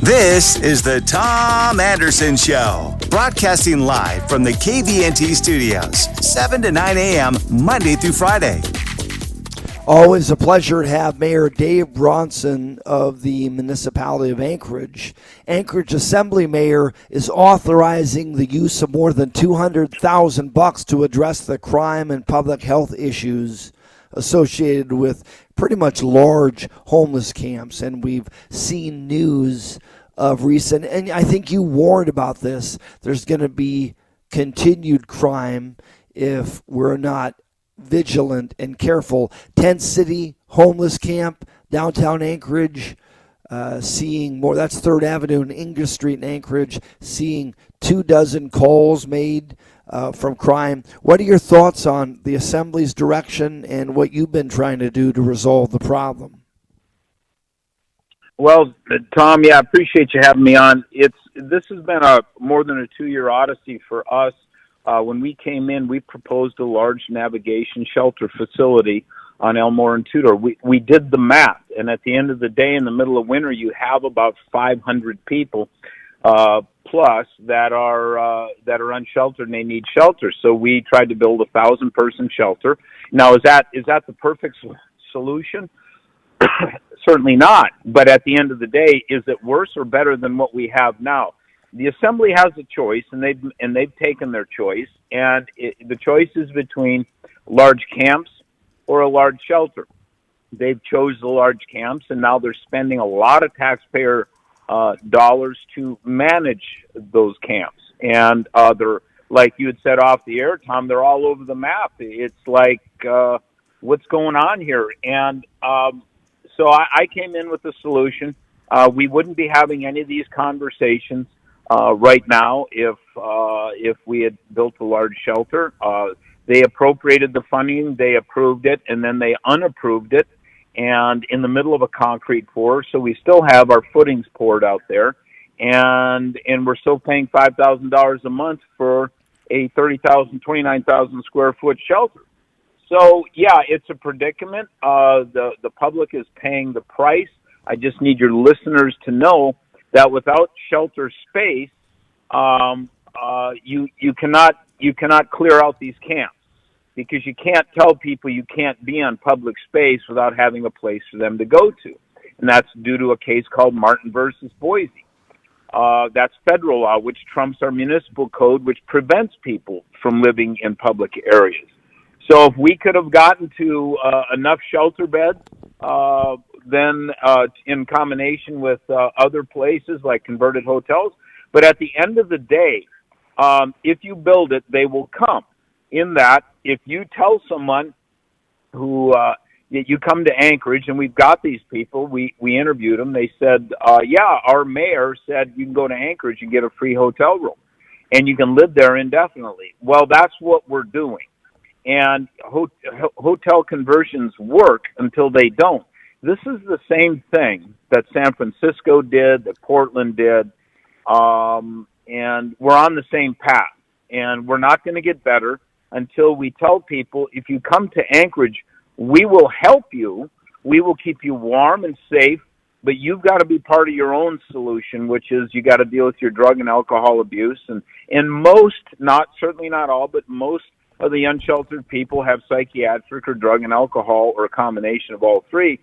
This is the Tom Anderson Show, broadcasting live from the KVNT studios, 7 to 9 a.m., Monday through Friday. Always a pleasure to have Mayor Dave Bronson of the municipality of Anchorage. Anchorage Assembly Mayor is authorizing the use of more than $200,000 to address the crime and public health issues associated with pretty much large homeless camps. And we've seen news of recent, and I think you warned about this, there's going to be continued crime if we're not vigilant and careful. Tent City homeless camp, downtown Anchorage, seeing more. That's 3rd Avenue and English Street in Anchorage, seeing 24 calls made from crime. What are your thoughts on the Assembly's direction and what you've been trying to do to resolve the problem? Well, Tom, I appreciate you having me on. This has been more than a 2-year odyssey for us. When we came in, we proposed a large navigation shelter facility on Elmore and Tudor. We did the math, and at the end of the day, in the middle of winter, you have about 500 people plus that are unsheltered and they need shelter. So we tried to build a 1,000-person shelter. Now, is that the perfect solution? Certainly not. But at the end of the day, is it worse or better than what we have now? The Assembly has a choice, and they've taken their choice, and the choice is between large camps or a large shelter. They've chose the large camps, and now they're spending a lot of taxpayer dollars to manage those camps. And they're, like you had said off the air, Tom, they're all over the map. It's like, what's going on here? And so I came in with a solution. We wouldn't be having any of these conversations right now if we had built a large shelter. They appropriated the funding, they approved it, and then they unapproved it, and in the middle of a concrete pour. So we still have our footings poured out there, and we're still paying $5,000 a month for a 29,000 square foot shelter. So yeah, it's a predicament. The public is paying the price. I just need your listeners to know that without shelter space, you cannot clear out these camps, because you can't tell people you can't be on public space without having a place for them to go to. And that's due to a case called Martin versus Boise. That's federal law, which trumps our municipal code, which prevents people from living in public areas. So if we could have gotten to enough shelter beds, then in combination with other places like converted hotels, but at the end of the day, if you build it, they will come. In that, if you tell someone who you come to Anchorage, and we've got these people, we interviewed them, they said, yeah, our mayor said you can go to Anchorage and get a free hotel room, and you can live there indefinitely. Well, that's what we're doing. And hotel conversions work until they don't. This is the same thing that San Francisco did, that Portland did, and we're on the same path. And we're not going to get better until we tell people, if you come to Anchorage, we will help you, we will keep you warm and safe, but you've got to be part of your own solution, which is you got to deal with your drug and alcohol abuse. And most, certainly not all, but most of the unsheltered people have psychiatric or drug and alcohol, or a combination of all three,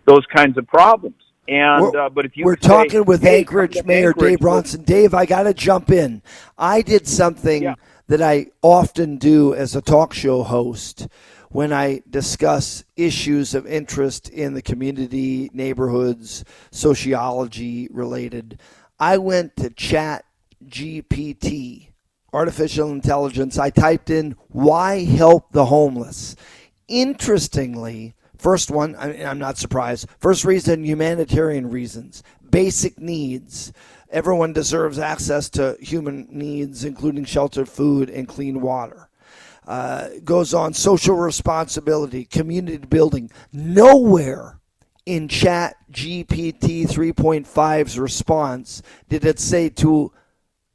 those kinds of problems. And but if we're talking with Anchorage Mayor Dave Bronson. Dave, I got to jump in. I did something that I often do as a talk show host when I discuss issues of interest in the community, neighborhoods, sociology related. I went to Chat GPT, artificial intelligence. I typed in, why help the homeless? Interestingly, first one, I'm not surprised. First reason, humanitarian reasons, basic needs. Everyone deserves access to human needs, including shelter, food, and clean water. Goes on, social responsibility, community building. Nowhere in Chat GPT 3.5's response did it say to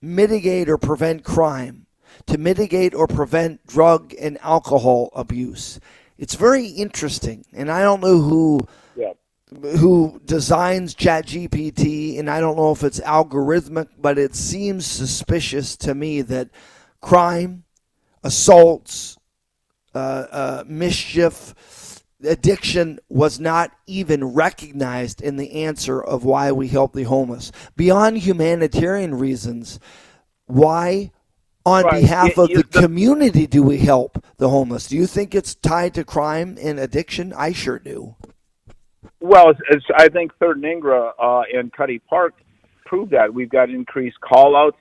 mitigate or prevent crime, to mitigate or prevent drug and alcohol abuse. It's very interesting, and I don't know who who designs ChatGPT, and I don't know if it's algorithmic, but it seems suspicious to me that crime, assaults, mischief, addiction was not even recognized in the answer of why we help the homeless. Beyond humanitarian reasons, why on behalf of the community do we help the homeless? Do you think it's tied to crime and addiction? I sure do. Well, I think Third and Ingra and Cuddy Park prove that. We've got increased call-outs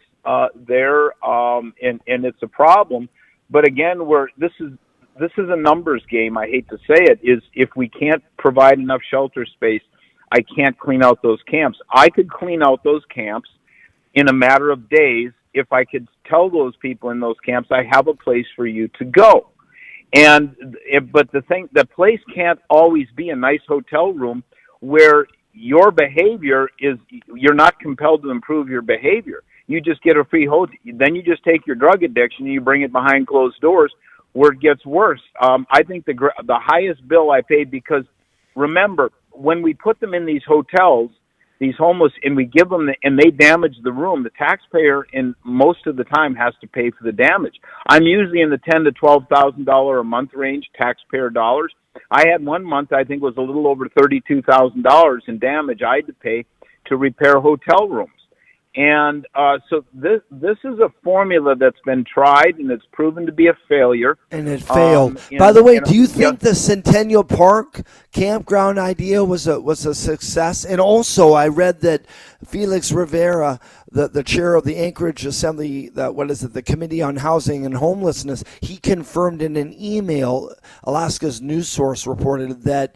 there, and it's a problem. But again, this is a numbers game. I hate to say it. Is if we can't provide enough shelter space, I can't clean out those camps. I could clean out those camps in a matter of days if I could tell those people in those camps, I have a place for you to go. But the place can't always be a nice hotel room where your behavior is, you're not compelled to improve your behavior. You just get a free hotel. Then you just take your drug addiction and you bring it behind closed doors where it gets worse. I think the highest bill I paid, because remember, when we put them in these hotels, these homeless, and we give them and they damage the room, the taxpayer in most of the time has to pay for the damage. I'm usually in the $10,000 to $12,000 a month range, taxpayer dollars. I had one month I think was a little over $32,000 in damage I had to pay to repair hotel rooms. And so this is a formula that's been tried, and it's proven to be a failure. And it failed. By the way, do you think the Centennial Park campground idea was a success? And also, I read that Felix Rivera, the chair of the Anchorage Assembly, the Committee on Housing and Homelessness, he confirmed in an email, Alaska's news source reported that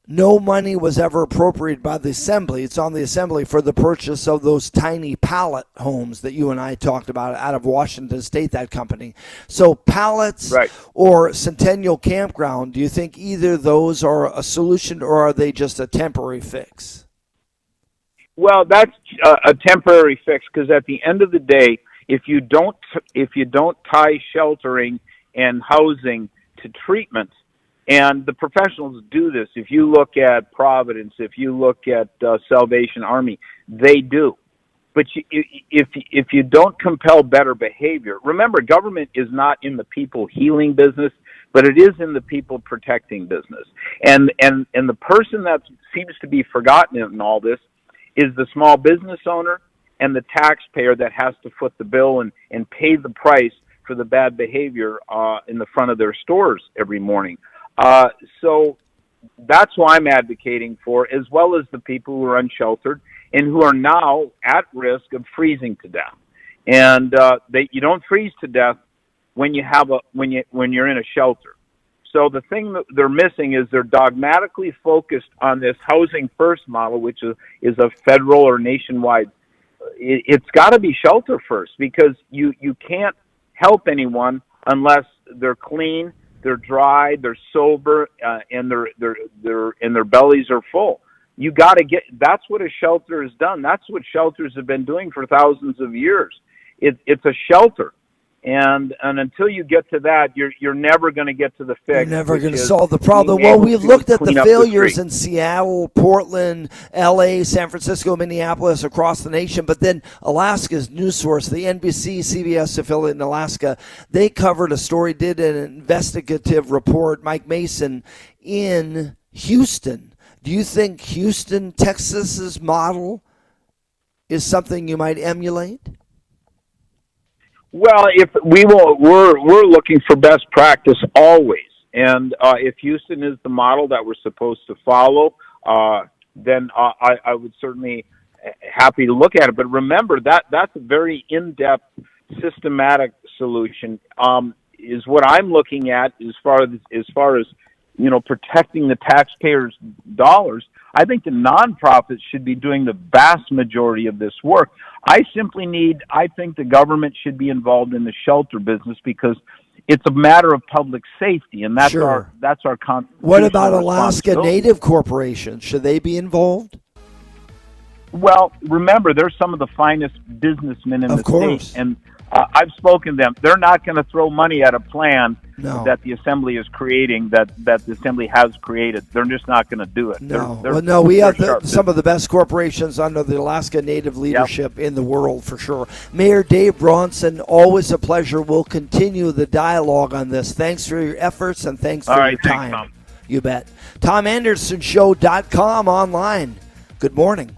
no money was ever appropriated by the Assembly. It's on the Assembly for the purchase of those tiny pallet homes that you and I talked about out of Washington State, that company. So pallets or Centennial Campground, do you think either of those are a solution, or are they just a temporary fix? Well, that's a temporary fix, because at the end of the day, if you don't tie sheltering and housing to treatment, and the professionals do this. If you look at Providence, if you look at Salvation Army, they do. But if you don't compel better behavior, remember, government is not in the people healing business, but it is in the people protecting business. And the person that seems to be forgotten in all this is the small business owner and the taxpayer that has to foot the bill and pay the price for the bad behavior in the front of their stores every morning. So that's why I'm advocating for, as well as the people who are unsheltered and who are now at risk of freezing to death. And you don't freeze to death when you're in a shelter. So the thing that they're missing is they're dogmatically focused on this housing first model, which is a federal or nationwide. It's got to be shelter first, because you can't help anyone unless they're clean, they're dry, they're sober, and their bellies are full. You got to get. That's what a shelter has done. That's what shelters have been doing for thousands of years. It's a shelter, and until you get to that, you're never going to get to the fix. You're never going to solve the problem. Well, we've looked at the failures in Seattle, Portland, L.A., San Francisco, Minneapolis, across the nation. But then Alaska's news source, the NBC CBS affiliate in Alaska, they covered a story, did an investigative report, Mike Mason, in Houston. Do you think Houston, Texas's model is something you might emulate? Well, we're looking for best practice always, and if Houston is the model that we're supposed to follow, then I would certainly happy to look at it. But remember that's a very in-depth, systematic solution. Is what I'm looking at as far as protecting the taxpayers' dollars. I think the nonprofits should be doing the vast majority of this work. I think the government should be involved in the shelter business, because it's a matter of public safety, and that's our constitutional. What about Alaska Native corporations? Should they be involved? Well, remember, they're some of the finest businessmen in the state, and I've spoken to them. They're not going to throw money at a plan that the Assembly is creating, that the Assembly has created. They're just not going to do it. No. We have some of the best corporations under the Alaska Native leadership in the world, for sure. Mayor Dave Bronson, always a pleasure. We'll continue the dialogue on this. Thanks for your efforts and thanks for your time. Thanks, Tom. You bet. TomAndersonShow.com online. Good morning.